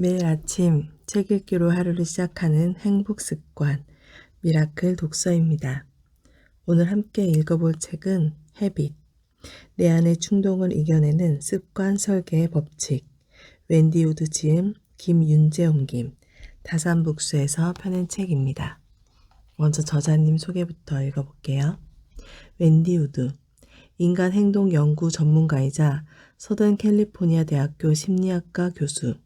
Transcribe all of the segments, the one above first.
매일 아침 책 읽기로 하루를 시작하는 행복 습관, 미라클 독서입니다. 오늘 함께 읽어볼 책은 헤빗, 내 안의 충동을 이겨내는 습관 설계의 법칙, 웬디 우드 지음, 김윤재 옮김, 다산북스에서 펴낸 책입니다. 먼저 저자님 소개부터 읽어볼게요. 웬디 우드, 인간 행동 연구 전문가이자 서던 캘리포니아 대학교 심리학과 교수,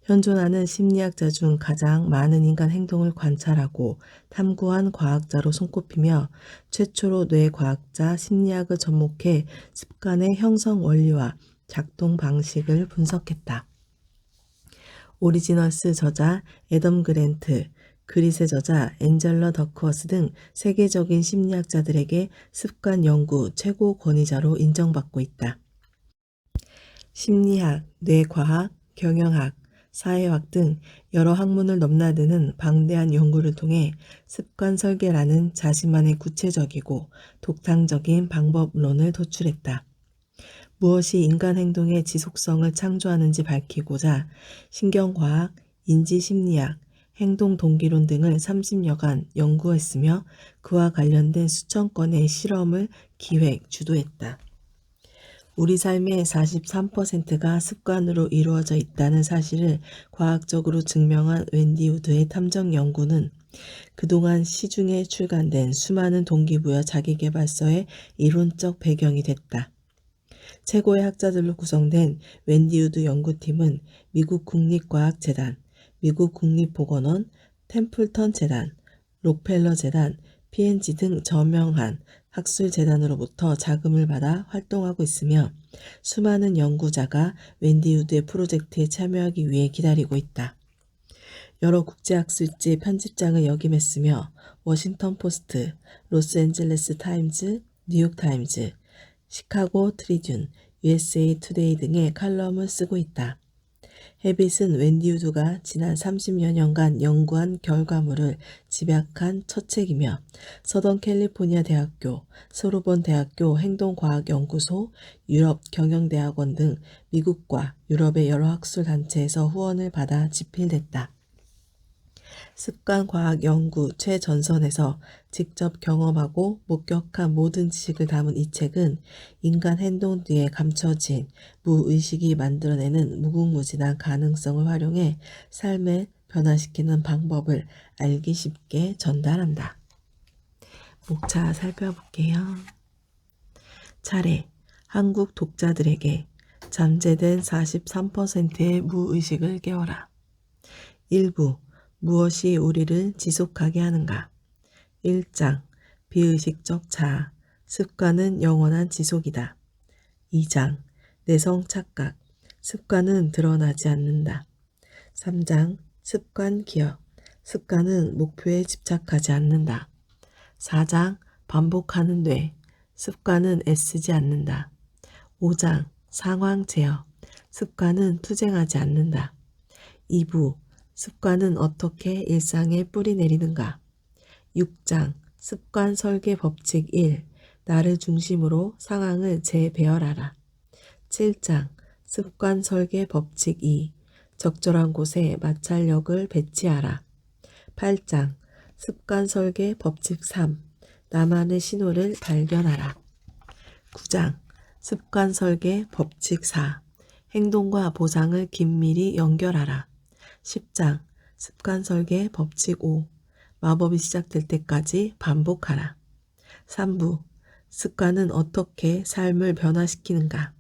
현존하는 심리학자 중 가장 많은 인간 행동을 관찰하고 탐구한 과학자로 손꼽히며 최초로 뇌과학자 심리학을 접목해 습관의 형성 원리와 작동 방식을 분석했다. 오리지널스 저자 애덤 그랜트, 그릿의 저자 앤젤러 더크워스 등 세계적인 심리학자들에게 습관 연구 최고 권위자로 인정받고 있다. 심리학, 뇌과학, 경영학, 사회학 등 여러 학문을 넘나드는 방대한 연구를 통해 습관 설계라는 자신만의 구체적이고 독창적인 방법론을 도출했다. 무엇이 인간 행동의 지속성을 창조하는지 밝히고자 신경과학, 인지심리학, 행동동기론 등을 30여간 연구했으며 그와 관련된 수천 건의 실험을 기획, 주도했다. 우리 삶의 43%가 습관으로 이루어져 있다는 사실을 과학적으로 증명한 웬디 우드의 탐정 연구는 그동안 시중에 출간된 수많은 동기부여 자기계발서의 이론적 배경이 됐다. 최고의 학자들로 구성된 웬디 우드 연구팀은 미국 국립과학재단, 미국 국립보건원, 템플턴 재단, 록펠러 재단, PNG 등 저명한 학술재단으로부터 자금을 받아 활동하고 있으며 수많은 연구자가 웬디 우드의 프로젝트에 참여하기 위해 기다리고 있다. 여러 국제학술지 편집장을 역임했으며 워싱턴 포스트, 로스앤젤레스 타임즈, 뉴욕 타임즈, 시카고 트리뷴, USA 투데이 등의 칼럼을 쓰고 있다. 헤빗은 웬디 우드가 지난 30여 년간 연구한 결과물을 집약한 첫 책이며 서던 캘리포니아 대학교, 소르본 대학교 행동과학연구소, 유럽 경영대학원 등 미국과 유럽의 여러 학술단체에서 후원을 받아 집필됐다. 습관과학 연구 최전선에서 직접 경험하고 목격한 모든 지식을 담은 이 책은 인간 행동 뒤에 감춰진 무의식이 만들어내는 무궁무진한 가능성을 활용해 삶을 변화시키는 방법을 알기 쉽게 전달한다. 목차 살펴볼게요. 차례, 한국 독자들에게 잠재된 43%의 무의식을 깨워라. 1부, 무엇이 우리를 지속하게 하는가? 1장, 비의식적 자아, 습관은 영원한 지속이다. 2장, 내성 착각, 습관은 드러나지 않는다. 3장, 습관 기억, 습관은 목표에 집착하지 않는다. 4장, 반복하는 뇌, 습관은 애쓰지 않는다. 5장, 상황 제어, 습관은 투쟁하지 않는다. 2부, 습관은 어떻게 일상에 뿌리 내리는가? 6장, 습관 설계 법칙 1, 나를 중심으로 상황을 재배열하라. 7장, 습관 설계 법칙 2, 적절한 곳에 마찰력을 배치하라. 8장, 습관 설계 법칙 3, 나만의 신호를 발견하라. 9장, 습관 설계 법칙 4, 행동과 보상을 긴밀히 연결하라. 10장, 습관 설계 법칙 5, 마법이 시작될 때까지 반복하라. 3부, 습관은 어떻게 삶을 변화시키는가?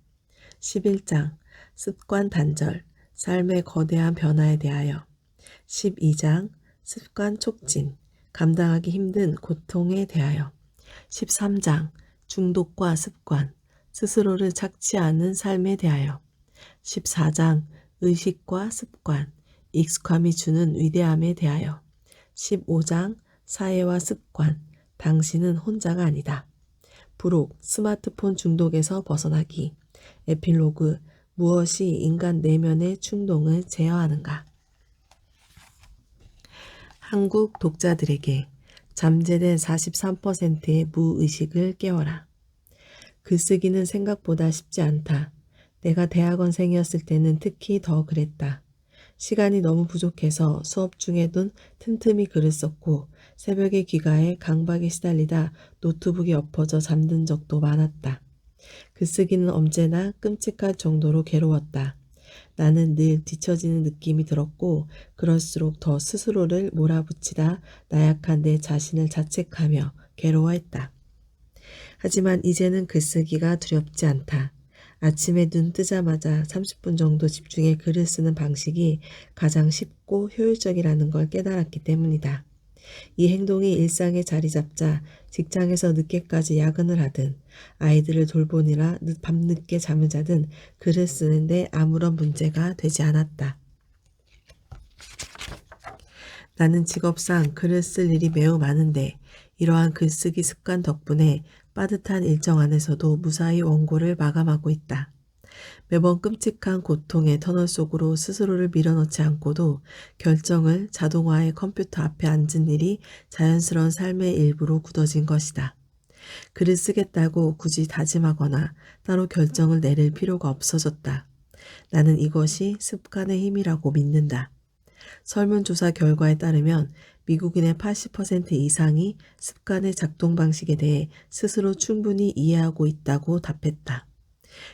11장, 습관 단절, 삶의 거대한 변화에 대하여. 12장, 습관 촉진, 감당하기 힘든 고통에 대하여. 13장, 중독과 습관, 스스로를 착취하는 삶에 대하여. 14장, 의식과 습관, 익숙함이 주는 위대함에 대하여. 15장, 사회와 습관, 당신은 혼자가 아니다. 부록, 스마트폰 중독에서 벗어나기. 에필로그, 무엇이 인간 내면의 충동을 제어하는가. 한국 독자들에게 잠재된 43%의 무의식을 깨워라. 글쓰기는 생각보다 쉽지 않다. 내가 대학원생이었을 때는 특히 더 그랬다. 시간이 너무 부족해서 수업 중에도 틈틈이 글을 썼고 새벽에 귀가해 강박에 시달리다 노트북이 엎어져 잠든 적도 많았다. 글쓰기는 언제나 끔찍할 정도로 괴로웠다. 나는 늘 뒤처지는 느낌이 들었고 그럴수록 더 스스로를 몰아붙이다 나약한 내 자신을 자책하며 괴로워했다. 하지만 이제는 글쓰기가 두렵지 않다. 아침에 눈 뜨자마자 30분 정도 집중해 글을 쓰는 방식이 가장 쉽고 효율적이라는 걸 깨달았기 때문이다. 이 행동이 일상에 자리 잡자 직장에서 늦게까지 야근을 하든 아이들을 돌보느라 밤늦게 잠을 자든 글을 쓰는데 아무런 문제가 되지 않았다. 나는 직업상 글을 쓸 일이 매우 많은데 이러한 글쓰기 습관 덕분에 빠듯한 일정 안에서도 무사히 원고를 마감하고 있다. 매번 끔찍한 고통의 터널 속으로 스스로를 밀어넣지 않고도 결정을 자동화해 컴퓨터 앞에 앉은 일이 자연스러운 삶의 일부로 굳어진 것이다. 글을 쓰겠다고 굳이 다짐하거나 따로 결정을 내릴 필요가 없어졌다. 나는 이것이 습관의 힘이라고 믿는다. 설문조사 결과에 따르면 미국인의 80% 이상이 습관의 작동 방식에 대해 스스로 충분히 이해하고 있다고 답했다.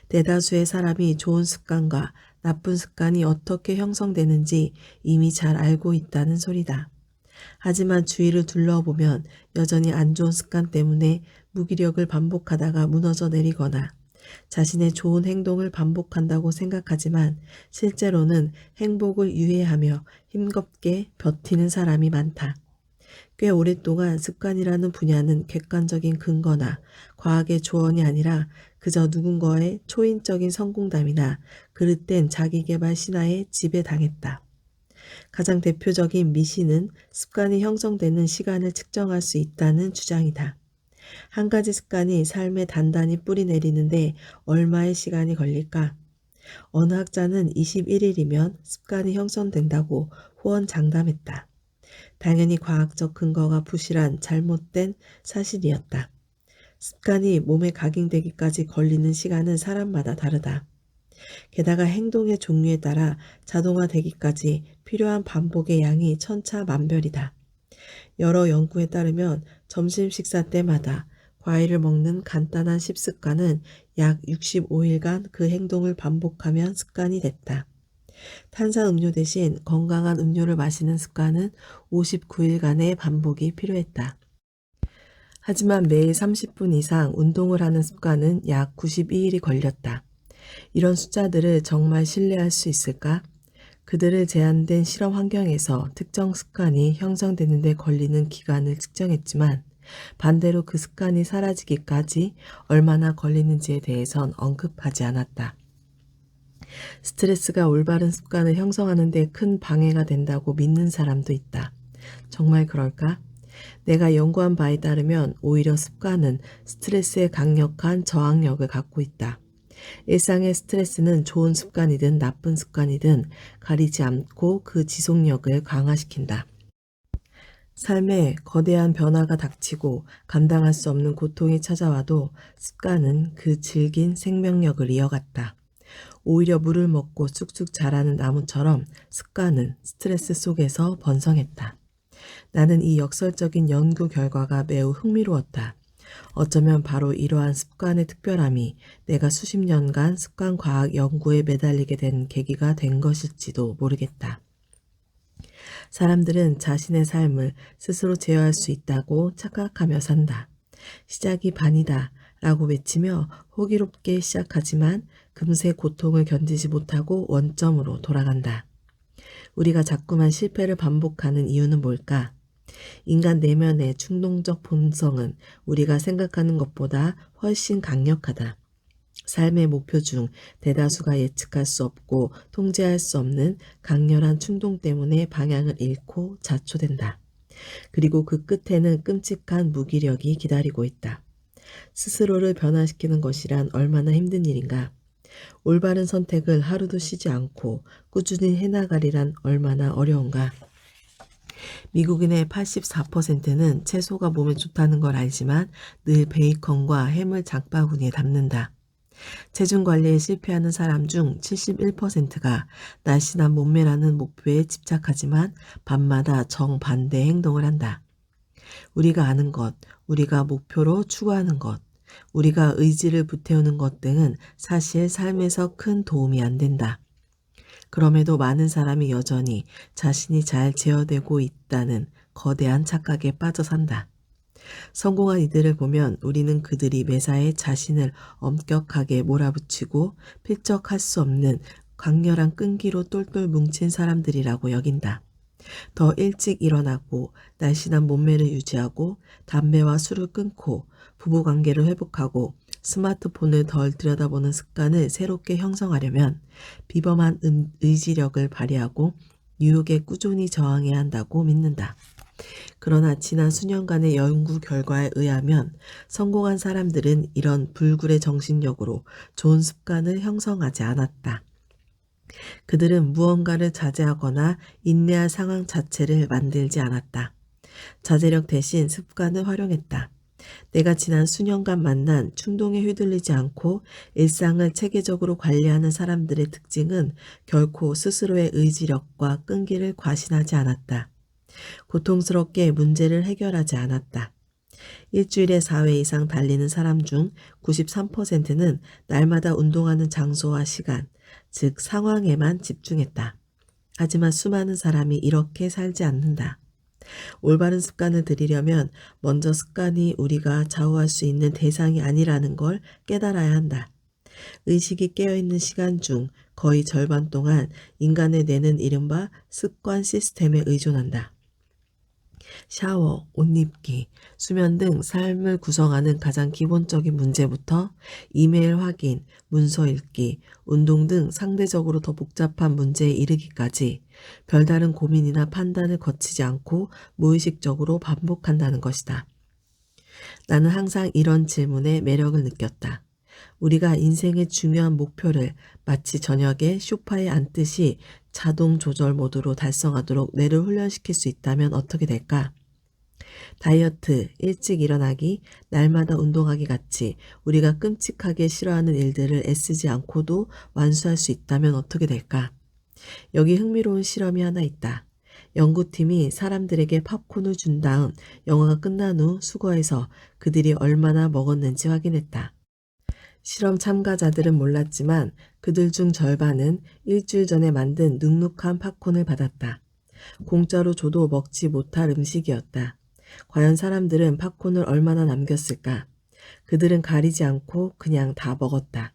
대다수의 사람이 좋은 습관과 나쁜 습관이 어떻게 형성되는지 이미 잘 알고 있다는 소리다. 하지만 주위를 둘러보면 여전히 안 좋은 습관 때문에 무기력을 반복하다가 무너져 내리거나 자신의 좋은 행동을 반복한다고 생각하지만 실제로는 행복을 유예하며 힘겹게 버티는 사람이 많다. 꽤 오랫동안 습관이라는 분야는 객관적인 근거나 과학의 조언이 아니라 그저 누군가의 초인적인 성공담이나 그릇된 자기계발 신화에 지배당했다. 가장 대표적인 미신은 습관이 형성되는 시간을 측정할 수 있다는 주장이다. 한 가지 습관이 삶에 단단히 뿌리 내리는데 얼마의 시간이 걸릴까? 어느 학자는 21일이면 습관이 형성된다고 호언장담했다. 당연히 과학적 근거가 부실한 잘못된 사실이었다. 습관이 몸에 각인되기까지 걸리는 시간은 사람마다 다르다. 게다가 행동의 종류에 따라 자동화되기까지 필요한 반복의 양이 천차만별이다. 여러 연구에 따르면 점심 식사 때마다 과일을 먹는 간단한 식습관은 약 65일간 그 행동을 반복하면 습관이 됐다. 탄산음료 대신 건강한 음료를 마시는 습관은 59일간의 반복이 필요했다. 하지만 매일 30분 이상 운동을 하는 습관은 약 92일이 걸렸다. 이런 숫자들을 정말 신뢰할 수 있을까? 그들을 제한된 실험 환경에서 특정 습관이 형성되는 데 걸리는 기간을 측정했지만 반대로 그 습관이 사라지기까지 얼마나 걸리는지에 대해선 언급하지 않았다. 스트레스가 올바른 습관을 형성하는 데 큰 방해가 된다고 믿는 사람도 있다. 정말 그럴까? 내가 연구한 바에 따르면 오히려 습관은 스트레스에 강력한 저항력을 갖고 있다. 일상의 스트레스는 좋은 습관이든 나쁜 습관이든 가리지 않고 그 지속력을 강화시킨다. 삶에 거대한 변화가 닥치고 감당할 수 없는 고통이 찾아와도 습관은 그 질긴 생명력을 이어갔다. 오히려 물을 먹고 쑥쑥 자라는 나무처럼 습관은 스트레스 속에서 번성했다. 나는 이 역설적인 연구 결과가 매우 흥미로웠다. 어쩌면 바로 이러한 습관의 특별함이 내가 수십 년간 습관과학 연구에 매달리게 된 계기가 된 것일지도 모르겠다. 사람들은 자신의 삶을 스스로 제어할 수 있다고 착각하며 산다. 시작이 반이다 라고 외치며 호기롭게 시작하지만 금세 고통을 견디지 못하고 원점으로 돌아간다. 우리가 자꾸만 실패를 반복하는 이유는 뭘까? 인간 내면의 충동적 본성은 우리가 생각하는 것보다 훨씬 강력하다. 삶의 목표 중 대다수가 예측할 수 없고 통제할 수 없는 강렬한 충동 때문에 방향을 잃고 자초된다. 그리고 그 끝에는 끔찍한 무기력이 기다리고 있다. 스스로를 변화시키는 것이란 얼마나 힘든 일인가? 올바른 선택을 하루도 쉬지 않고 꾸준히 해나가리란 얼마나 어려운가? 미국인의 84%는 채소가 몸에 좋다는 걸 알지만 늘 베이컨과 햄을 장바구니에 담는다. 체중 관리에 실패하는 사람 중 71%가 날씬한 몸매라는 목표에 집착하지만 밤마다 정반대 행동을 한다. 우리가 아는 것, 우리가 목표로 추구하는 것, 우리가 의지를 불태우는 것 등은 사실 삶에서 큰 도움이 안 된다. 그럼에도 많은 사람이 여전히 자신이 잘 제어되고 있다는 거대한 착각에 빠져 산다. 성공한 이들을 보면 우리는 그들이 매사에 자신을 엄격하게 몰아붙이고 필적할 수 없는 강렬한 끈기로 똘똘 뭉친 사람들이라고 여긴다. 더 일찍 일어나고 날씬한 몸매를 유지하고 담배와 술을 끊고 부부관계를 회복하고 스마트폰을 덜 들여다보는 습관을 새롭게 형성하려면 비범한 의지력을 발휘하고 유혹에 꾸준히 저항해야 한다고 믿는다. 그러나 지난 수년간의 연구 결과에 의하면 성공한 사람들은 이런 불굴의 정신력으로 좋은 습관을 형성하지 않았다. 그들은 무언가를 자제하거나 인내할 상황 자체를 만들지 않았다. 자제력 대신 습관을 활용했다. 내가 지난 수년간 만난 충동에 휘둘리지 않고 일상을 체계적으로 관리하는 사람들의 특징은 결코 스스로의 의지력과 끈기를 과신하지 않았다. 고통스럽게 문제를 해결하지 않았다. 일주일에 4회 이상 달리는 사람 중 93%는 날마다 운동하는 장소와 시간, 즉 상황에만 집중했다. 하지만 수많은 사람이 이렇게 살지 않는다. 올바른 습관을 들이려면 먼저 습관이 우리가 좌우할 수 있는 대상이 아니라는 걸 깨달아야 한다. 의식이 깨어있는 시간 중 거의 절반 동안 인간의 뇌는 이른바 습관 시스템에 의존한다. 샤워, 옷 입기, 수면 등 삶을 구성하는 가장 기본적인 문제부터 이메일 확인, 문서 읽기, 운동 등 상대적으로 더 복잡한 문제에 이르기까지 별다른 고민이나 판단을 거치지 않고 무의식적으로 반복한다는 것이다. 나는 항상 이런 질문에 매력을 느꼈다. 우리가 인생의 중요한 목표를 마치 저녁에 소파에 앉듯이 자동 조절 모드로 달성하도록 뇌를 훈련시킬 수 있다면 어떻게 될까? 다이어트, 일찍 일어나기, 날마다 운동하기 같이 우리가 끔찍하게 싫어하는 일들을 애쓰지 않고도 완수할 수 있다면 어떻게 될까? 여기 흥미로운 실험이 하나 있다. 연구팀이 사람들에게 팝콘을 준 다음 영화가 끝난 후 수거해서 그들이 얼마나 먹었는지 확인했다. 실험 참가자들은 몰랐지만 그들 중 절반은 일주일 전에 만든 눅눅한 팝콘을 받았다. 공짜로 줘도 먹지 못할 음식이었다. 과연 사람들은 팝콘을 얼마나 남겼을까? 그들은 가리지 않고 그냥 다 먹었다.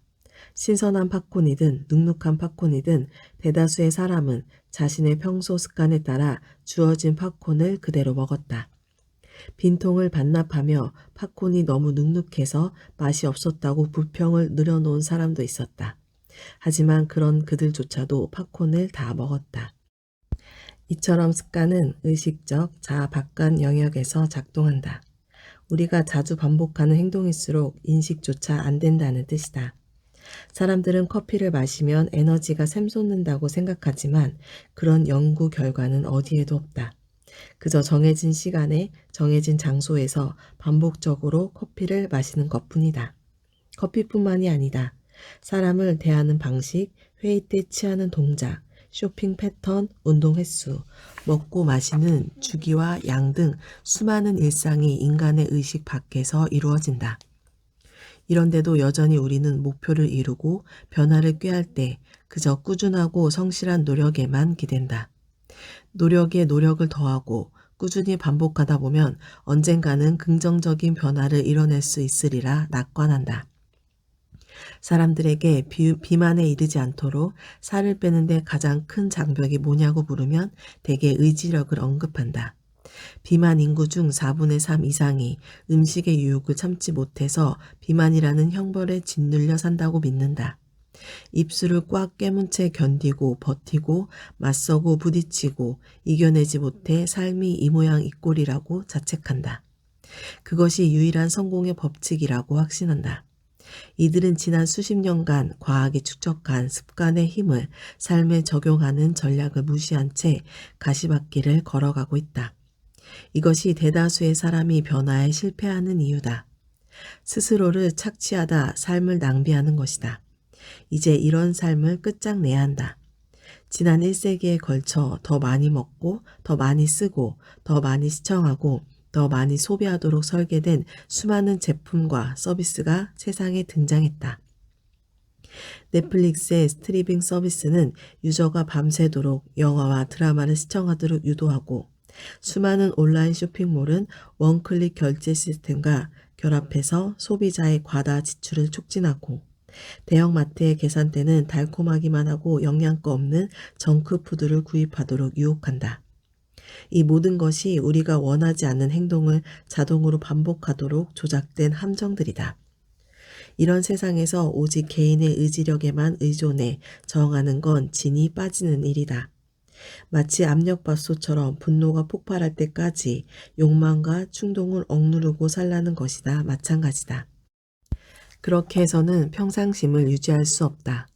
신선한 팝콘이든 눅눅한 팝콘이든 대다수의 사람은 자신의 평소 습관에 따라 주어진 팝콘을 그대로 먹었다. 빈통을 반납하며 팝콘이 너무 눅눅해서 맛이 없었다고 불평을 늘어놓은 사람도 있었다. 하지만 그런 그들조차도 팝콘을 다 먹었다. 이처럼 습관은 의식적 자아 박간 영역에서 작동한다. 우리가 자주 반복하는 행동일수록 인식조차 안 된다는 뜻이다. 사람들은 커피를 마시면 에너지가 샘솟는다고 생각하지만 그런 연구 결과는 어디에도 없다. 그저 정해진 시간에 정해진 장소에서 반복적으로 커피를 마시는 것뿐이다. 커피뿐만이 아니다. 사람을 대하는 방식, 회의 때 취하는 동작, 쇼핑 패턴, 운동 횟수, 먹고 마시는 주기와 양 등 수많은 일상이 인간의 의식 밖에서 이루어진다. 이런데도 여전히 우리는 목표를 이루고 변화를 꾀할 때 그저 꾸준하고 성실한 노력에만 기댄다. 노력에 노력을 더하고 꾸준히 반복하다 보면 언젠가는 긍정적인 변화를 이뤄낼 수 있으리라 낙관한다. 사람들에게 비만에 이르지 않도록 살을 빼는데 가장 큰 장벽이 뭐냐고 물으면 대개 의지력을 언급한다. 비만 인구 중 4분의 3 이상이 음식의 유혹을 참지 못해서 비만이라는 형벌에 짓눌려 산다고 믿는다. 입술을 꽉 깨문 채 견디고 버티고 맞서고 부딪히고 이겨내지 못해 삶이 이 모양 이 꼴이라고 자책한다. 그것이 유일한 성공의 법칙이라고 확신한다. 이들은 지난 수십 년간 과학이 축적한 습관의 힘을 삶에 적용하는 전략을 무시한 채 가시밭길을 걸어가고 있다. 이것이 대다수의 사람이 변화에 실패하는 이유다. 스스로를 착취하다 삶을 낭비하는 것이다. 이제 이런 삶을 끝장내야 한다. 지난 1세기에 걸쳐 더 많이 먹고, 더 많이 쓰고, 더 많이 시청하고, 더 많이 소비하도록 설계된 수많은 제품과 서비스가 세상에 등장했다. 넷플릭스의 스트리밍 서비스는 유저가 밤새도록 영화와 드라마를 시청하도록 유도하고, 수많은 온라인 쇼핑몰은 원클릭 결제 시스템과 결합해서 소비자의 과다 지출을 촉진하고, 대형마트의 계산대는 달콤하기만 하고 영양가 없는 정크푸드를 구입하도록 유혹한다. 이 모든 것이 우리가 원하지 않는 행동을 자동으로 반복하도록 조작된 함정들이다. 이런 세상에서 오직 개인의 의지력에만 의존해 저항하는 건 진이 빠지는 일이다. 마치 압력밥솥처럼 분노가 폭발할 때까지 욕망과 충동을 억누르고 살라는 것이다 마찬가지다. 그렇게 해서는 평상심을 유지할 수 없다.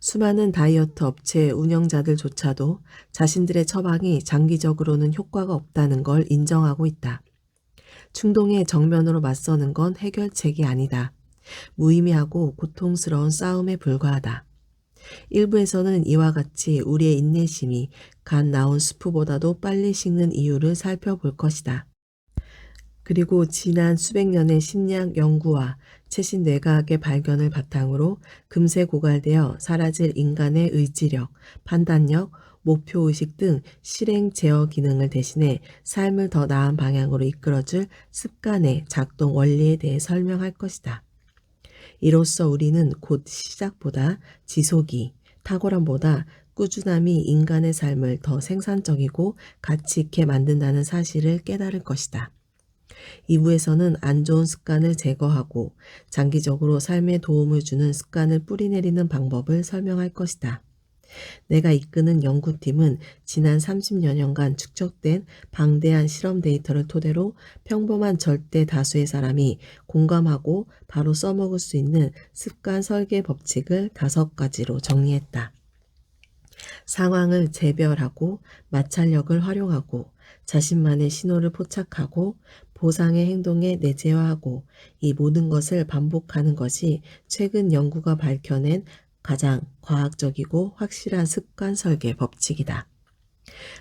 수많은 다이어트 업체 운영자들조차도 자신들의 처방이 장기적으로는 효과가 없다는 걸 인정하고 있다. 충동에 정면으로 맞서는 건 해결책이 아니다. 무의미하고 고통스러운 싸움에 불과하다. 일부에서는 이와 같이 우리의 인내심이 갓 나온 스프보다도 빨리 식는 이유를 살펴볼 것이다. 그리고 지난 수백 년의 심리학 연구와 최신 뇌과학의 발견을 바탕으로 금세 고갈되어 사라질 인간의 의지력, 판단력, 목표의식 등 실행 제어 기능을 대신해 삶을 더 나은 방향으로 이끌어줄 습관의 작동 원리에 대해 설명할 것이다. 이로써 우리는 곧 시작보다 지속이, 탁월함보다 꾸준함이 인간의 삶을 더 생산적이고 가치 있게 만든다는 사실을 깨달을 것이다. 2부에서는 안 좋은 습관을 제거하고 장기적으로 삶에 도움을 주는 습관을 뿌리내리는 방법을 설명할 것이다. 내가 이끄는 연구팀은 지난 30여 년간 축적된 방대한 실험 데이터를 토대로 평범한 절대 다수의 사람이 공감하고 바로 써먹을 수 있는 습관 설계 법칙을 5가지로 정리했다. 상황을 재별하고 마찰력을 활용하고 자신만의 신호를 포착하고 보상의 행동에 내재화하고 이 모든 것을 반복하는 것이 최근 연구가 밝혀낸 가장 과학적이고 확실한 습관 설계 법칙이다.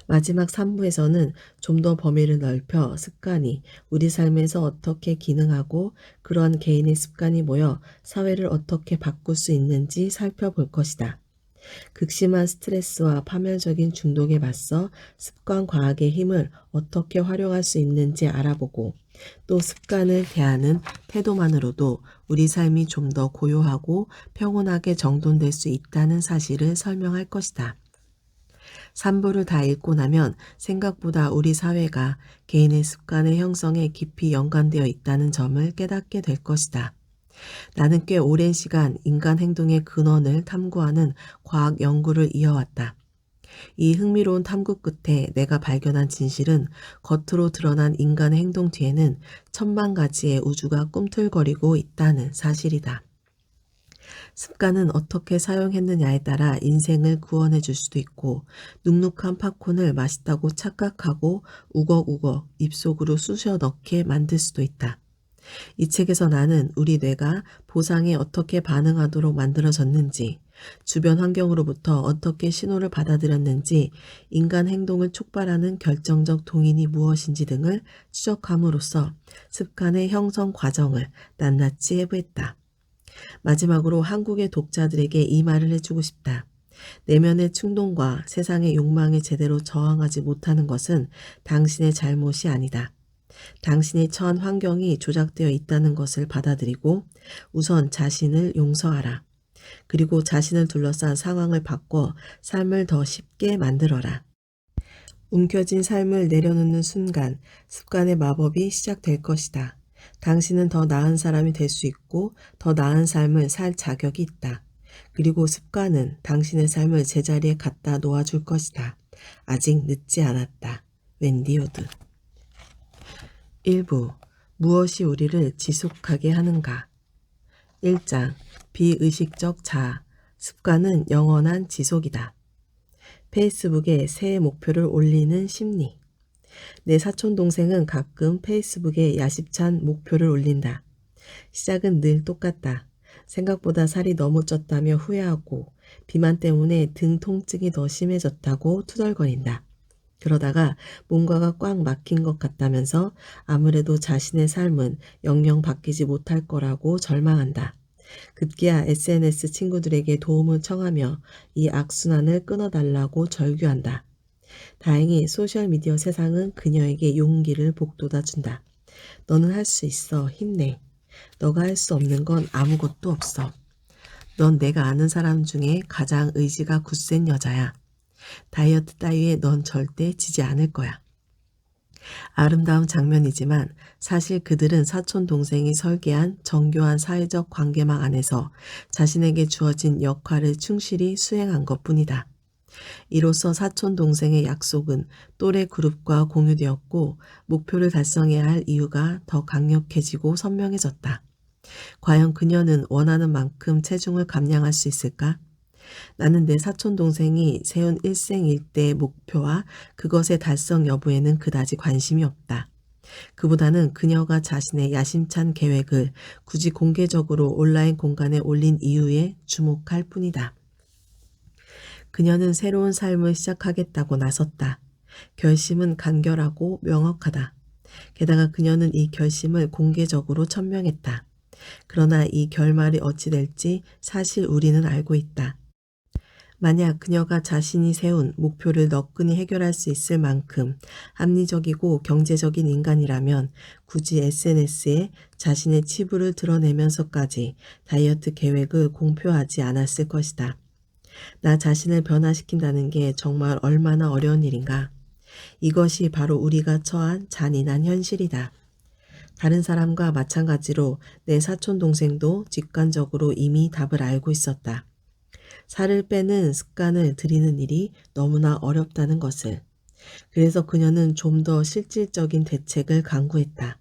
마지막 3부에서는 좀 더 범위를 넓혀 습관이 우리 삶에서 어떻게 기능하고 그런 개인의 습관이 모여 사회를 어떻게 바꿀 수 있는지 살펴볼 것이다. 극심한 스트레스와 파멸적인 중독에 맞서 습관 과학의 힘을 어떻게 활용할 수 있는지 알아보고 또 습관을 대하는 태도만으로도 우리 삶이 좀 더 고요하고 평온하게 정돈될 수 있다는 사실을 설명할 것이다. 3부를 다 읽고 나면 생각보다 우리 사회가 개인의 습관의 형성에 깊이 연관되어 있다는 점을 깨닫게 될 것이다. 나는 꽤 오랜 시간 인간 행동의 근원을 탐구하는 과학 연구를 이어왔다. 이 흥미로운 탐구 끝에 내가 발견한 진실은 겉으로 드러난 인간의 행동 뒤에는 천만 가지의 우주가 꿈틀거리고 있다는 사실이다. 습관은 어떻게 사용했느냐에 따라 인생을 구원해 줄 수도 있고 눅눅한 팝콘을 맛있다고 착각하고 우걱우걱 입속으로 쑤셔 넣게 만들 수도 있다. 이 책에서 나는 우리 뇌가 보상에 어떻게 반응하도록 만들어졌는지, 주변 환경으로부터 어떻게 신호를 받아들였는지, 인간 행동을 촉발하는 결정적 동인이 무엇인지 등을 추적함으로써 습관의 형성 과정을 낱낱이 해부했다. 마지막으로 한국의 독자들에게 이 말을 해주고 싶다. 내면의 충동과 세상의 욕망에 제대로 저항하지 못하는 것은 당신의 잘못이 아니다. 당신이 처한 환경이 조작되어 있다는 것을 받아들이고 우선 자신을 용서하라. 그리고 자신을 둘러싼 상황을 바꿔 삶을 더 쉽게 만들어라. 움켜진 삶을 내려놓는 순간 습관의 마법이 시작될 것이다. 당신은 더 나은 사람이 될 수 있고 더 나은 삶을 살 자격이 있다. 그리고 습관은 당신의 삶을 제자리에 갖다 놓아줄 것이다. 아직 늦지 않았다. 웬디 우드. 1부. 무엇이 우리를 지속하게 하는가? 1장. 비의식적 자아. 습관은 영원한 지속이다. 페이스북에 새해 목표를 올리는 심리. 내 사촌 동생은 가끔 페이스북에 야심찬 목표를 올린다. 시작은 늘 똑같다. 생각보다 살이 너무 쪘다며 후회하고 비만 때문에 등 통증이 더 심해졌다고 투덜거린다. 그러다가 뭔가가 꽉 막힌 것 같다면서 아무래도 자신의 삶은 영영 바뀌지 못할 거라고 절망한다. 급기야 SNS 친구들에게 도움을 청하며 이 악순환을 끊어달라고 절규한다. 다행히 소셜미디어 세상은 그녀에게 용기를 북돋아 준다. 너는 할 수 있어. 힘내. 너가 할 수 없는 건 아무것도 없어. 넌 내가 아는 사람 중에 가장 의지가 굳센 여자야. 다이어트 따위에 넌 절대 지지 않을 거야. 아름다운 장면이지만 사실 그들은 사촌 동생이 설계한 정교한 사회적 관계망 안에서 자신에게 주어진 역할을 충실히 수행한 것뿐이다. 이로써 사촌 동생의 약속은 또래 그룹과 공유되었고 목표를 달성해야 할 이유가 더 강력해지고 선명해졌다. 과연 그녀는 원하는 만큼 체중을 감량할 수 있을까? 나는 내 사촌 동생이 세운 일생일대의 목표와 그것의 달성 여부에는 그다지 관심이 없다. 그보다는 그녀가 자신의 야심찬 계획을 굳이 공개적으로 온라인 공간에 올린 이유에 주목할 뿐이다. 그녀는 새로운 삶을 시작하겠다고 나섰다. 결심은 간결하고 명확하다. 게다가 그녀는 이 결심을 공개적으로 천명했다. 그러나 이 결말이 어찌 될지 사실 우리는 알고 있다. 만약 그녀가 자신이 세운 목표를 너끈히 해결할 수 있을 만큼 합리적이고 경제적인 인간이라면 굳이 SNS에 자신의 치부를 드러내면서까지 다이어트 계획을 공표하지 않았을 것이다. 나 자신을 변화시킨다는 게 정말 얼마나 어려운 일인가. 이것이 바로 우리가 처한 잔인한 현실이다. 다른 사람과 마찬가지로 내 사촌 동생도 직관적으로 이미 답을 알고 있었다. 살을 빼는 습관을 들이는 일이 너무나 어렵다는 것을. 그래서 그녀는 좀 더 실질적인 대책을 강구했다.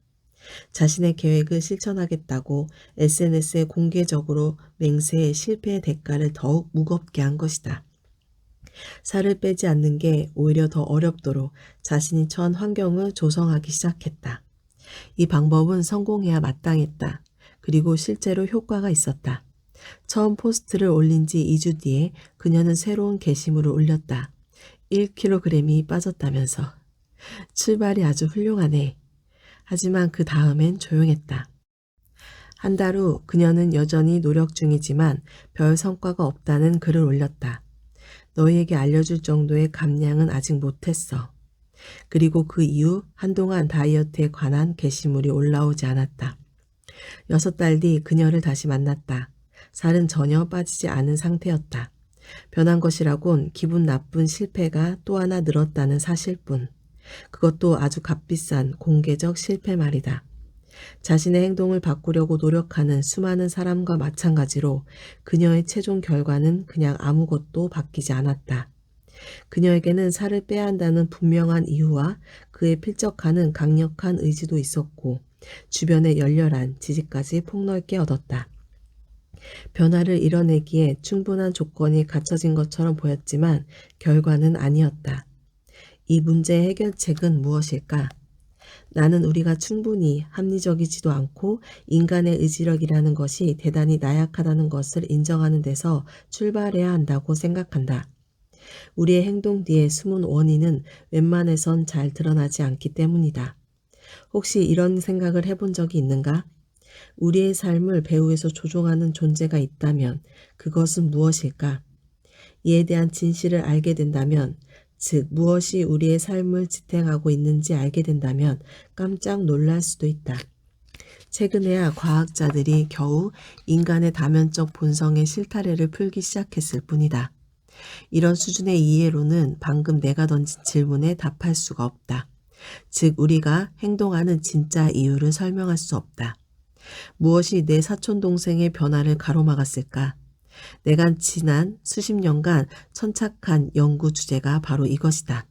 자신의 계획을 실천하겠다고 SNS에 공개적으로 맹세해 실패의 대가를 더욱 무겁게 한 것이다. 살을 빼지 않는 게 오히려 더 어렵도록 자신이 처한 환경을 조성하기 시작했다. 이 방법은 성공해야 마땅했다. 그리고 실제로 효과가 있었다. 처음 포스트를 올린 지 2주 뒤에 그녀는 새로운 게시물을 올렸다. 1kg이 빠졌다면서. 출발이 아주 훌륭하네. 하지만 그 다음엔 조용했다. 한 달 후 그녀는 여전히 노력 중이지만 별 성과가 없다는 글을 올렸다. 너희에게 알려줄 정도의 감량은 아직 못했어. 그리고 그 이후 한동안 다이어트에 관한 게시물이 올라오지 않았다. 6달 뒤 그녀를 다시 만났다. 살은 전혀 빠지지 않은 상태였다. 변한 것이라곤 기분 나쁜 실패가 또 하나 늘었다는 사실뿐. 그것도 아주 값비싼 공개적 실패 말이다. 자신의 행동을 바꾸려고 노력하는 수많은 사람과 마찬가지로 그녀의 최종 결과는 그냥 아무것도 바뀌지 않았다. 그녀에게는 살을 빼야 한다는 분명한 이유와 그에 필적하는 강력한 의지도 있었고 주변의 열렬한 지지까지 폭넓게 얻었다. 변화를 이뤄내기에 충분한 조건이 갖춰진 것처럼 보였지만 결과는 아니었다. 이 문제의 해결책은 무엇일까? 나는 우리가 충분히 합리적이지도 않고 인간의 의지력이라는 것이 대단히 나약하다는 것을 인정하는 데서 출발해야 한다고 생각한다. 우리의 행동 뒤에 숨은 원인은 웬만해선 잘 드러나지 않기 때문이다. 혹시 이런 생각을 해본 적이 있는가? 우리의 삶을 배후에서 조종하는 존재가 있다면 그것은 무엇일까? 이에 대한 진실을 알게 된다면, 즉 무엇이 우리의 삶을 지탱하고 있는지 알게 된다면 깜짝 놀랄 수도 있다. 최근에야 과학자들이 겨우 인간의 다면적 본성의 실타래를 풀기 시작했을 뿐이다. 이런 수준의 이해로는 방금 내가 던진 질문에 답할 수가 없다. 즉 우리가 행동하는 진짜 이유를 설명할 수 없다. 무엇이 내 사촌 동생의 변화를 가로막았을까? 내가 지난 수십 년간 천착한 연구 주제가 바로 이것이다.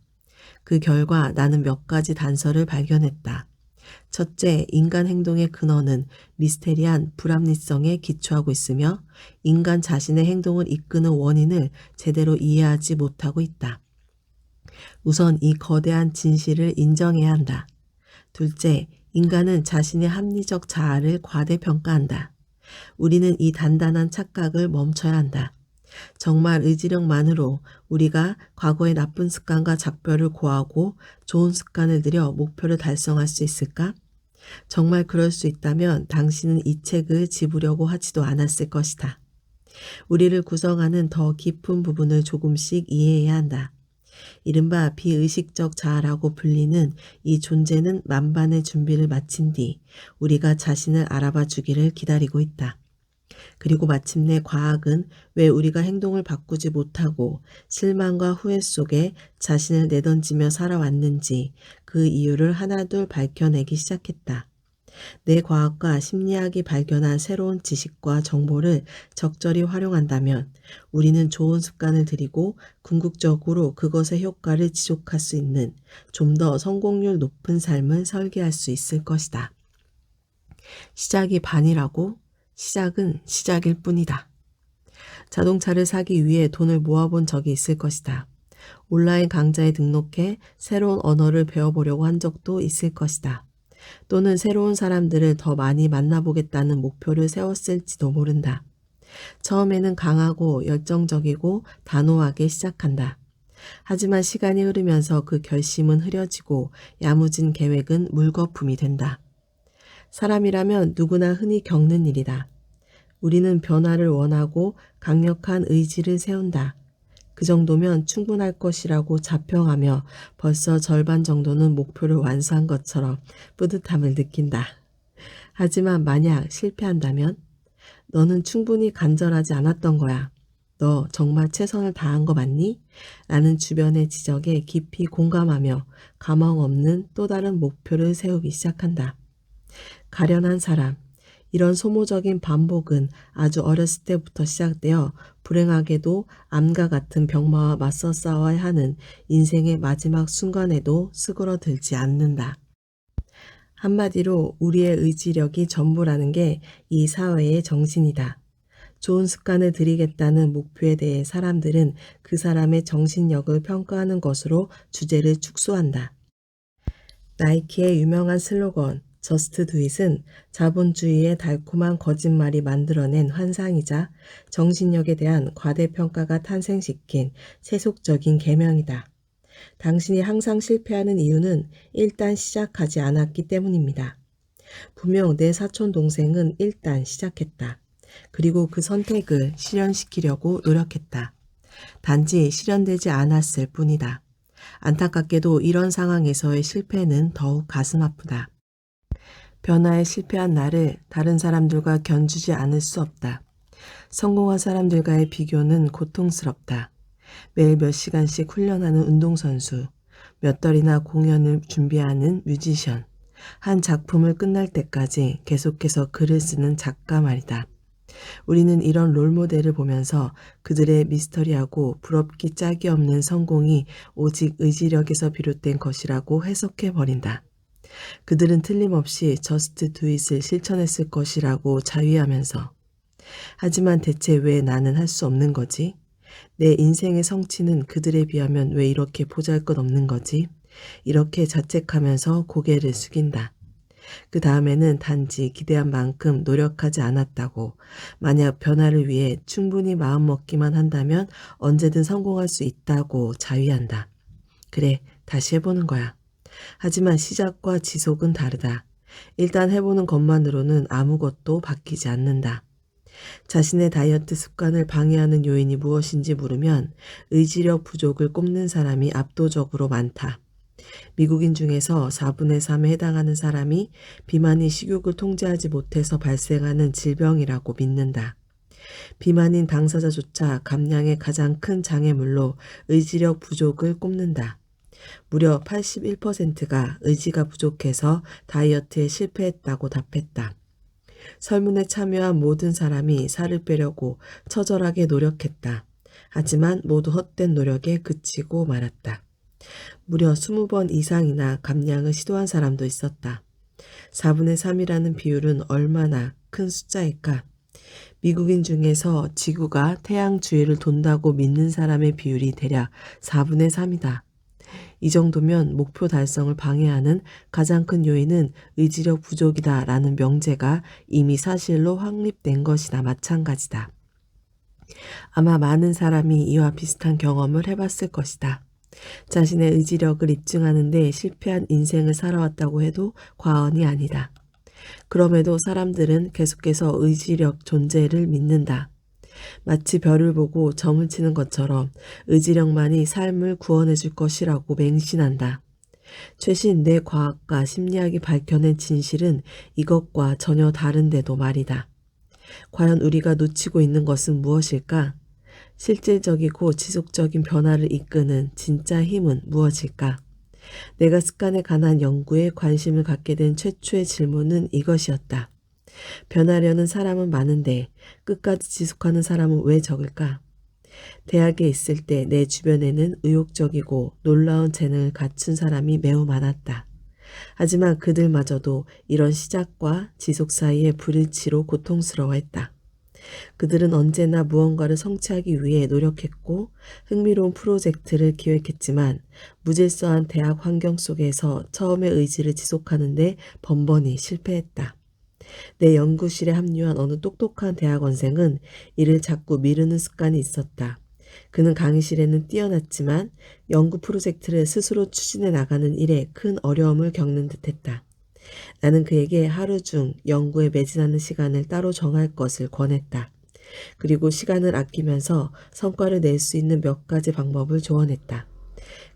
그 결과 나는 몇 가지 단서를 발견했다. 첫째, 인간 행동의 근원은 미스테리한 불합리성에 기초하고 있으며 인간 자신의 행동을 이끄는 원인을 제대로 이해하지 못하고 있다. 우선 이 거대한 진실을 인정해야 한다. 둘째, 인간은 자신의 합리적 자아를 과대평가한다. 우리는 이 단단한 착각을 멈춰야 한다. 정말 의지력만으로 우리가 과거의 나쁜 습관과 작별을 고하고 좋은 습관을 들여 목표를 달성할 수 있을까? 정말 그럴 수 있다면 당신은 이 책을 집으려고 하지도 않았을 것이다. 우리를 구성하는 더 깊은 부분을 조금씩 이해해야 한다. 이른바 비의식적 자아라고 불리는 이 존재는 만반의 준비를 마친 뒤 우리가 자신을 알아봐 주기를 기다리고 있다. 그리고 마침내 과학은 왜 우리가 행동을 바꾸지 못하고 실망과 후회 속에 자신을 내던지며 살아왔는지 그 이유를 하나둘 밝혀내기 시작했다. 뇌과학과 심리학이 발견한 새로운 지식과 정보를 적절히 활용한다면 우리는 좋은 습관을 들이고 궁극적으로 그것의 효과를 지속할 수 있는 좀 더 성공률 높은 삶을 설계할 수 있을 것이다. 시작이 반이라고? 시작은 시작일 뿐이다. 자동차를 사기 위해 돈을 모아본 적이 있을 것이다. 온라인 강좌에 등록해 새로운 언어를 배워보려고 한 적도 있을 것이다. 또는 새로운 사람들을 더 많이 만나보겠다는 목표를 세웠을지도 모른다. 처음에는 강하고 열정적이고 단호하게 시작한다. 하지만 시간이 흐르면서 그 결심은 흐려지고 야무진 계획은 물거품이 된다. 사람이라면 누구나 흔히 겪는 일이다. 우리는 변화를 원하고 강력한 의지를 세운다. 그 정도면 충분할 것이라고 자평하며 벌써 절반 정도는 목표를 완수한 것처럼 뿌듯함을 느낀다. 하지만 만약 실패한다면 너는 충분히 간절하지 않았던 거야. 너 정말 최선을 다한 거 맞니? 라는 주변의 지적에 깊이 공감하며 가망 없는 또 다른 목표를 세우기 시작한다. 가련한 사람, 이런 소모적인 반복은 아주 어렸을 때부터 시작되어 불행하게도 암과 같은 병마와 맞서 싸워야 하는 인생의 마지막 순간에도 수그러들지 않는다. 한마디로 우리의 의지력이 전부라는 게 이 사회의 정신이다. 좋은 습관을 들이겠다는 목표에 대해 사람들은 그 사람의 정신력을 평가하는 것으로 주제를 축소한다. 나이키의 유명한 슬로건 저스트 두 잇은 자본주의의 달콤한 거짓말이 만들어낸 환상이자 정신력에 대한 과대평가가 탄생시킨 세속적인 계명이다. 당신이 항상 실패하는 이유는 일단 시작하지 않았기 때문입니다. 분명 내 사촌 동생은 일단 시작했다. 그리고 그 선택을 실현시키려고 노력했다. 단지 실현되지 않았을 뿐이다. 안타깝게도 이런 상황에서의 실패는 더욱 가슴 아프다. 변화에 실패한 나를 다른 사람들과 견주지 않을 수 없다. 성공한 사람들과의 비교는 고통스럽다. 매일 몇 시간씩 훈련하는 운동선수, 몇 달이나 공연을 준비하는 뮤지션, 한 작품을 끝날 때까지 계속해서 글을 쓰는 작가 말이다. 우리는 이런 롤모델을 보면서 그들의 미스터리하고 부럽기 짝이 없는 성공이 오직 의지력에서 비롯된 것이라고 해석해버린다. 그들은 틀림없이 저스트 두 잇을 실천했을 것이라고 자위하면서 하지만 대체 왜 나는 할 수 없는 거지? 내 인생의 성취는 그들에 비하면 왜 이렇게 보잘것없는 거지? 이렇게 자책하면서 고개를 숙인다. 그 다음에는 단지 기대한 만큼 노력하지 않았다고, 만약 변화를 위해 충분히 마음먹기만 한다면 언제든 성공할 수 있다고 자위한다. 그래, 다시 해보는 거야. 하지만 시작과 지속은 다르다. 일단 해보는 것만으로는 아무것도 바뀌지 않는다. 자신의 다이어트 습관을 방해하는 요인이 무엇인지 물으면 의지력 부족을 꼽는 사람이 압도적으로 많다. 미국인 중에서 4분의 3에 해당하는 사람이 비만이 식욕을 통제하지 못해서 발생하는 질병이라고 믿는다. 비만인 당사자조차 감량의 가장 큰 장애물로 의지력 부족을 꼽는다. 무려 81%가 의지가 부족해서 다이어트에 실패했다고 답했다. 설문에 참여한 모든 사람이 살을 빼려고 처절하게 노력했다. 하지만 모두 헛된 노력에 그치고 말았다. 무려 20번 이상이나 감량을 시도한 사람도 있었다. 4분의 3이라는 비율은 얼마나 큰 숫자일까? 미국인 중에서 지구가 태양 주위를 돈다고 믿는 사람의 비율이 대략 4분의 3이다. 이 정도면 목표 달성을 방해하는 가장 큰 요인은 의지력 부족이다라는 명제가 이미 사실로 확립된 것이나 마찬가지다. 아마 많은 사람이 이와 비슷한 경험을 해봤을 것이다. 자신의 의지력을 입증하는 데 실패한 인생을 살아왔다고 해도 과언이 아니다. 그럼에도 사람들은 계속해서 의지력 존재를 믿는다. 마치 별을 보고 점을 치는 것처럼 의지력만이 삶을 구원해 줄 것이라고 맹신한다. 최신 뇌과학과 심리학이 밝혀낸 진실은 이것과 전혀 다른데도 말이다. 과연 우리가 놓치고 있는 것은 무엇일까? 실질적이고 지속적인 변화를 이끄는 진짜 힘은 무엇일까? 내가 습관에 관한 연구에 관심을 갖게 된 최초의 질문은 이것이었다. 변하려는 사람은 많은데 끝까지 지속하는 사람은 왜 적을까? 대학에 있을 때 내 주변에는 의욕적이고 놀라운 재능을 갖춘 사람이 매우 많았다. 하지만 그들마저도 이런 시작과 지속 사이의 불일치로 고통스러워했다. 그들은 언제나 무언가를 성취하기 위해 노력했고 흥미로운 프로젝트를 기획했지만 무질서한 대학 환경 속에서 처음의 의지를 지속하는 데 번번이 실패했다. 내 연구실에 합류한 어느 똑똑한 대학원생은 이를 자꾸 미루는 습관이 있었다. 그는 강의실에는 뛰어났지만 연구 프로젝트를 스스로 추진해 나가는 일에 큰 어려움을 겪는 듯했다. 나는 그에게 하루 중 연구에 매진하는 시간을 따로 정할 것을 권했다. 그리고 시간을 아끼면서 성과를 낼 수 있는 몇 가지 방법을 조언했다.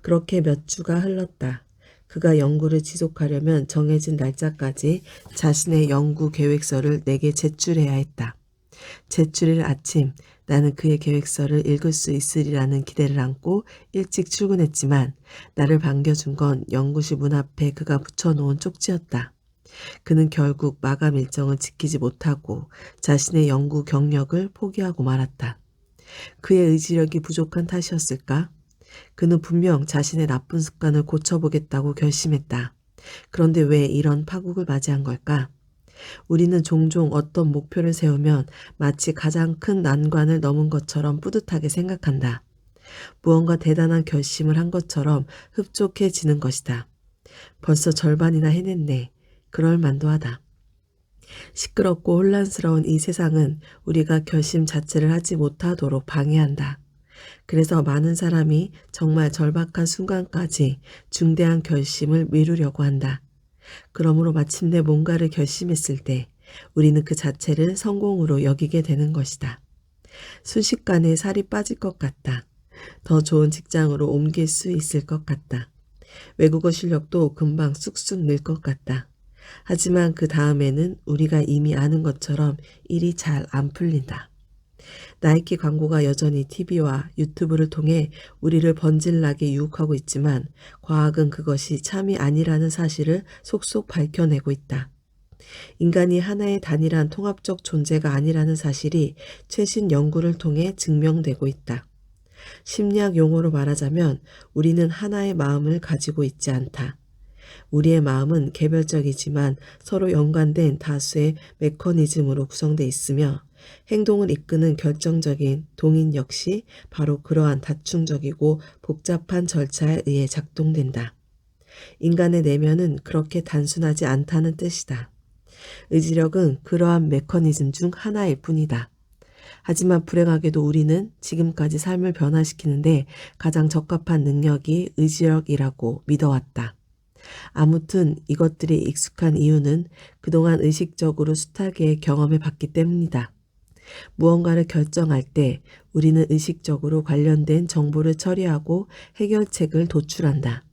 그렇게 몇 주가 흘렀다. 그가 연구를 지속하려면 정해진 날짜까지 자신의 연구 계획서를 내게 제출해야 했다. 제출일 아침 나는 그의 계획서를 읽을 수 있으리라는 기대를 안고 일찍 출근했지만 나를 반겨준 건 연구실 문 앞에 그가 붙여놓은 쪽지였다. 그는 결국 마감 일정을 지키지 못하고 자신의 연구 경력을 포기하고 말았다. 그의 의지력이 부족한 탓이었을까? 그는 분명 자신의 나쁜 습관을 고쳐보겠다고 결심했다. 그런데 왜 이런 파국을 맞이한 걸까? 우리는 종종 어떤 목표를 세우면 마치 가장 큰 난관을 넘은 것처럼 뿌듯하게 생각한다. 무언가 대단한 결심을 한 것처럼 흡족해지는 것이다. 벌써 절반이나 해냈네. 그럴 만도 하다. 시끄럽고 혼란스러운 이 세상은 우리가 결심 자체를 하지 못하도록 방해한다. 그래서 많은 사람이 정말 절박한 순간까지 중대한 결심을 미루려고 한다. 그러므로 마침내 뭔가를 결심했을 때 우리는 그 자체를 성공으로 여기게 되는 것이다. 순식간에 살이 빠질 것 같다. 더 좋은 직장으로 옮길 수 있을 것 같다. 외국어 실력도 금방 쑥쑥 늘 것 같다. 하지만 그 다음에는 우리가 이미 아는 것처럼 일이 잘 안 풀린다. 나이키 광고가 여전히 TV와 유튜브를 통해 우리를 번질나게 유혹하고 있지만 과학은 그것이 참이 아니라는 사실을 속속 밝혀내고 있다. 인간이 하나의 단일한 통합적 존재가 아니라는 사실이 최신 연구를 통해 증명되고 있다. 심리학 용어로 말하자면 우리는 하나의 마음을 가지고 있지 않다. 우리의 마음은 개별적이지만 서로 연관된 다수의 메커니즘으로 구성되어 있으며 행동을 이끄는 결정적인 동인 역시 바로 그러한 다층적이고 복잡한 절차에 의해 작동된다. 인간의 내면은 그렇게 단순하지 않다는 뜻이다. 의지력은 그러한 메커니즘 중 하나일 뿐이다. 하지만 불행하게도 우리는 지금까지 삶을 변화시키는데 가장 적합한 능력이 의지력이라고 믿어왔다. 아무튼 이것들이 익숙한 이유는 그동안 의식적으로 숱하게 경험해 봤기 때문이다. 무언가를 결정할 때 우리는 의식적으로 관련된 정보를 처리하고 해결책을 도출한다.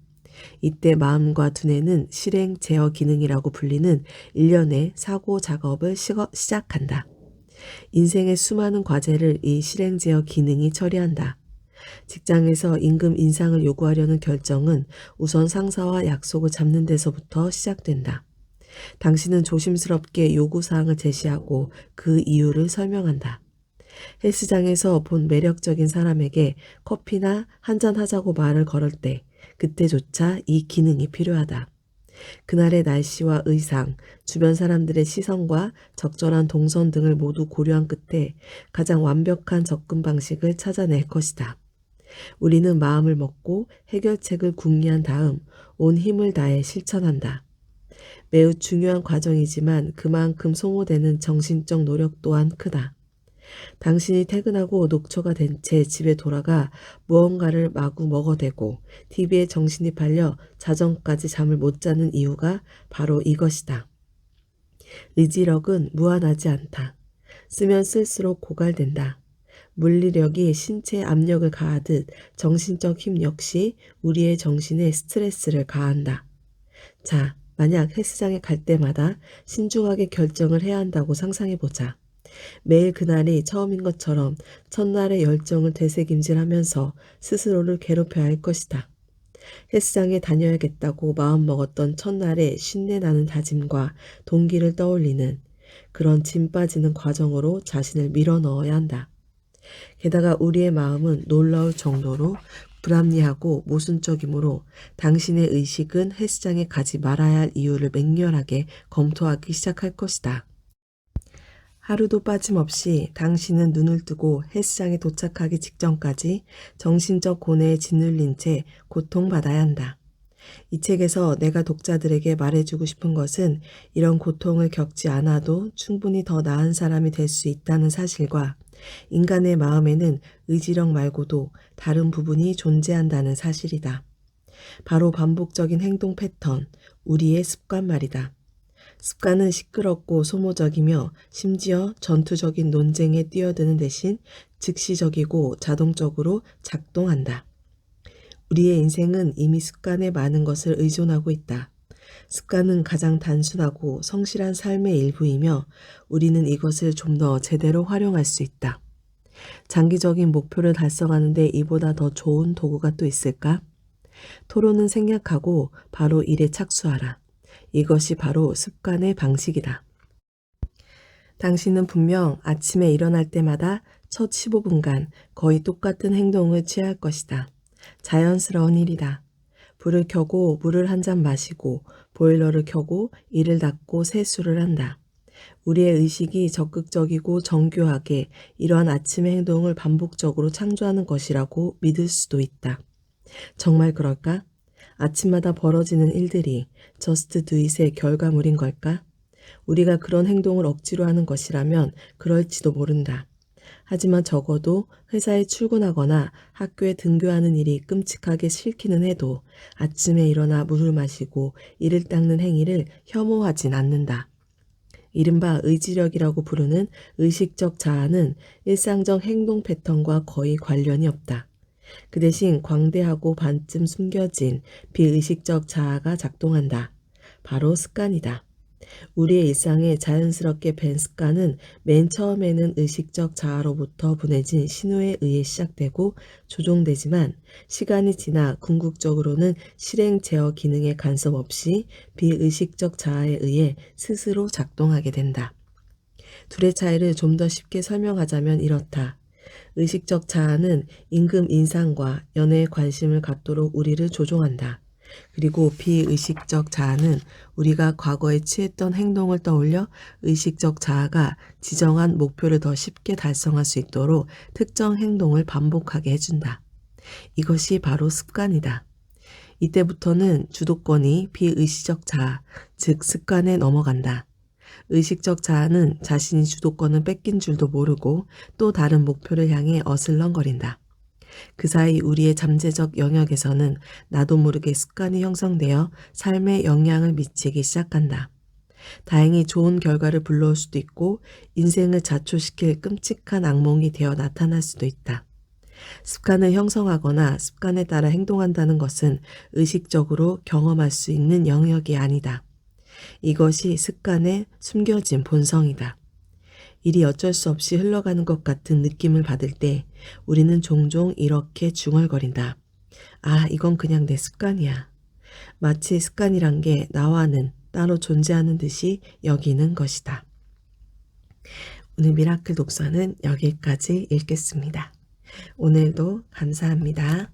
이때 마음과 두뇌는 실행 제어 기능이라고 불리는 일련의 사고 작업을 시작한다. 인생의 수많은 과제를 이 실행 제어 기능이 처리한다. 직장에서 임금 인상을 요구하려는 결정은 우선 상사와 약속을 잡는 데서부터 시작된다. 당신은 조심스럽게 요구사항을 제시하고 그 이유를 설명한다. 헬스장에서 본 매력적인 사람에게 커피나 한잔하자고 말을 걸을 때 그때조차 이 기능이 필요하다. 그날의 날씨와 의상, 주변 사람들의 시선과 적절한 동선 등을 모두 고려한 끝에 가장 완벽한 접근 방식을 찾아낼 것이다. 우리는 마음을 먹고 해결책을 궁리한 다음 온 힘을 다해 실천한다. 매우 중요한 과정이지만 그만큼 소모되는 정신적 노력 또한 크다. 당신이 퇴근하고 녹초가 된 채 집에 돌아가 무언가를 마구 먹어대고 TV에 정신이 팔려 자정까지 잠을 못 자는 이유가 바로 이것이다. 의지력은 무한하지 않다. 쓰면 쓸수록 고갈된다. 물리력이 신체에 압력을 가하듯 정신적 힘 역시 우리의 정신에 스트레스를 가한다. 자, 만약 헬스장에 갈 때마다 신중하게 결정을 해야 한다고 상상해보자. 매일 그날이 처음인 것처럼 첫날의 열정을 되새김질하면서 스스로를 괴롭혀야 할 것이다. 헬스장에 다녀야겠다고 마음먹었던 첫날의 신내나는 다짐과 동기를 떠올리는 그런 짐 빠지는 과정으로 자신을 밀어넣어야 한다. 게다가 우리의 마음은 놀라울 정도로 불합리하고 모순적이므로 당신의 의식은 헬스장에 가지 말아야 할 이유를 맹렬하게 검토하기 시작할 것이다. 하루도 빠짐없이 당신은 눈을 뜨고 헬스장에 도착하기 직전까지 정신적 고뇌에 짓눌린 채 고통받아야 한다. 이 책에서 내가 독자들에게 말해주고 싶은 것은 이런 고통을 겪지 않아도 충분히 더 나은 사람이 될 수 있다는 사실과 인간의 마음에는 의지력 말고도 다른 부분이 존재한다는 사실이다. 바로 반복적인 행동 패턴, 우리의 습관 말이다. 습관은 시끄럽고 소모적이며 심지어 전투적인 논쟁에 뛰어드는 대신 즉시적이고 자동적으로 작동한다. 우리의 인생은 이미 습관에 많은 것을 의존하고 있다. 습관은 가장 단순하고 성실한 삶의 일부이며 우리는 이것을 좀 더 제대로 활용할 수 있다. 장기적인 목표를 달성하는 데 이보다 더 좋은 도구가 또 있을까? 토론은 생략하고 바로 일에 착수하라. 이것이 바로 습관의 방식이다. 당신은 분명 아침에 일어날 때마다 첫 15분간 거의 똑같은 행동을 취할 것이다. 자연스러운 일이다. 불을 켜고 물을 한 잔 마시고 보일러를 켜고 이를 닫고 세수를 한다. 우리의 의식이 적극적이고 정교하게 이러한 아침의 행동을 반복적으로 창조하는 것이라고 믿을 수도 있다. 정말 그럴까? 아침마다 벌어지는 일들이 저스트 두잇의 결과물인 걸까? 우리가 그런 행동을 억지로 하는 것이라면 그럴지도 모른다. 하지만 적어도 회사에 출근하거나 학교에 등교하는 일이 끔찍하게 싫기는 해도 아침에 일어나 물을 마시고 이를 닦는 행위를 혐오하진 않는다. 이른바 의지력이라고 부르는 의식적 자아는 일상적 행동 패턴과 거의 관련이 없다. 그 대신 광대하고 반쯤 숨겨진 비의식적 자아가 작동한다. 바로 습관이다. 우리의 일상에 자연스럽게 밴 습관은 맨 처음에는 의식적 자아로부터 보내진 신호에 의해 시작되고 조종되지만 시간이 지나 궁극적으로는 실행 제어 기능의 간섭 없이 비의식적 자아에 의해 스스로 작동하게 된다. 둘의 차이를 좀 더 쉽게 설명하자면 이렇다. 의식적 자아는 임금 인상과 연애에 관심을 갖도록 우리를 조종한다. 그리고 비의식적 자아는 우리가 과거에 취했던 행동을 떠올려 의식적 자아가 지정한 목표를 더 쉽게 달성할 수 있도록 특정 행동을 반복하게 해준다. 이것이 바로 습관이다. 이때부터는 주도권이 비의식적 자아, 즉 습관에 넘어간다. 의식적 자아는 자신이 주도권을 뺏긴 줄도 모르고 또 다른 목표를 향해 어슬렁거린다. 그 사이 우리의 잠재적 영역에서는 나도 모르게 습관이 형성되어 삶에 영향을 미치기 시작한다. 다행히 좋은 결과를 불러올 수도 있고 인생을 자초시킬 끔찍한 악몽이 되어 나타날 수도 있다. 습관을 형성하거나 습관에 따라 행동한다는 것은 의식적으로 경험할 수 있는 영역이 아니다. 이것이 습관의 숨겨진 본성이다. 일이 어쩔 수 없이 흘러가는 것 같은 느낌을 받을 때 우리는 종종 이렇게 중얼거린다. 아, 이건 그냥 내 습관이야. 마치 습관이란 게 나와는 따로 존재하는 듯이 여기는 것이다. 오늘 미라클 독서는 여기까지 읽겠습니다. 오늘도 감사합니다.